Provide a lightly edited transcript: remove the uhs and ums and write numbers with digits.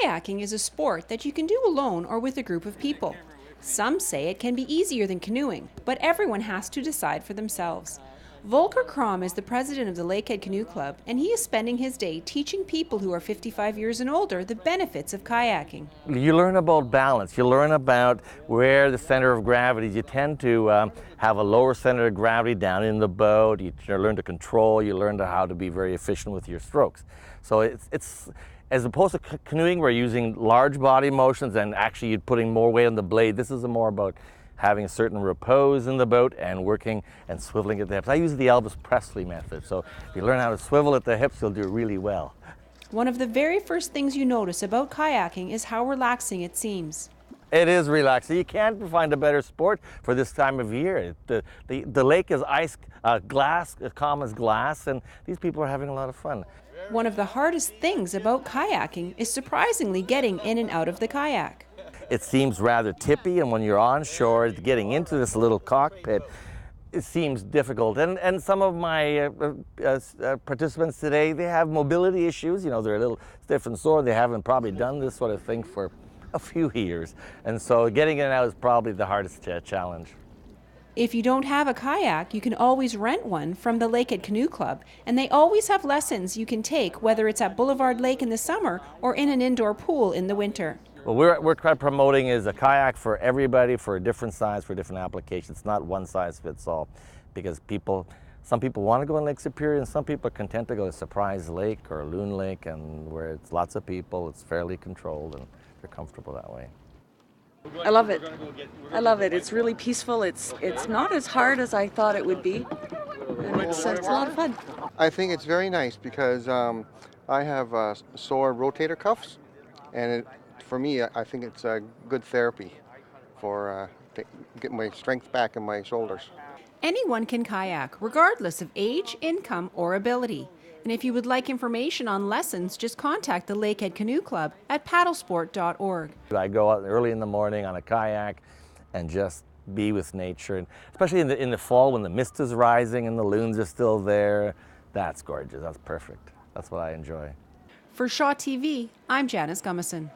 Kayaking is a sport that you can do alone or with a group of people. Some say it can be easier than canoeing, but everyone has to decide for themselves. Volker Krom is the president of the Lakehead Canoe Club, and he is spending his day teaching people who are 55 years and older the benefits of kayaking. You learn about balance. You learn about where the center of gravity is. You tend to have a lower center of gravity down in the boat. You learn to control. You learn how to be very efficient with your strokes. So it's as opposed to canoeing, where you're using large body motions and actually you're putting more weight on the blade. This is more about having a certain repose in the boat and working and swiveling at the hips. I use the Elvis Presley method. So if you learn how to swivel at the hips, you'll do really well. One of the very first things you notice about kayaking is how relaxing it seems. It is relaxing. You can't find a better sport for this time of year. The lake is ice, glass, as calm as glass, and these people are having a lot of fun. One of the hardest things about kayaking is surprisingly getting in and out of the kayak. It seems rather tippy, and when you're on shore, getting into this little cockpit, it seems difficult. And some of my participants today, they have mobility issues. You know, they're a little stiff and sore. They haven't probably done this sort of thing for a few years. And so getting in and out is probably the hardest challenge. If you don't have a kayak, you can always rent one from the Lakehead Canoe Club, and they always have lessons you can take, whether it's at Boulevard Lake in the summer or in an indoor pool in the winter. Well, we're kind of promoting is a kayak for everybody, for a different size, for different applications. It's not one size fits all, because some people want to go in Lake Superior, and some people are content to go to Surprise Lake or Loon Lake, and where it's lots of people, it's fairly controlled, and they're comfortable that way. I love it. I love it. It's really peaceful. It's not as hard as I thought it would be, and it's a lot of fun. I think it's very nice because I have sore rotator cuffs, and for me, I think it's a good therapy for to get my strength back in my shoulders. Anyone can kayak, regardless of age, income, or ability. And if you would like information on lessons, just contact the Lakehead Canoe Club at paddlesport.org. I go out early in the morning on a kayak and just be with nature, and especially in the fall when the mist is rising and the loons are still there. That's gorgeous. That's perfect. That's what I enjoy. For Shaw TV, I'm Janice Gummison.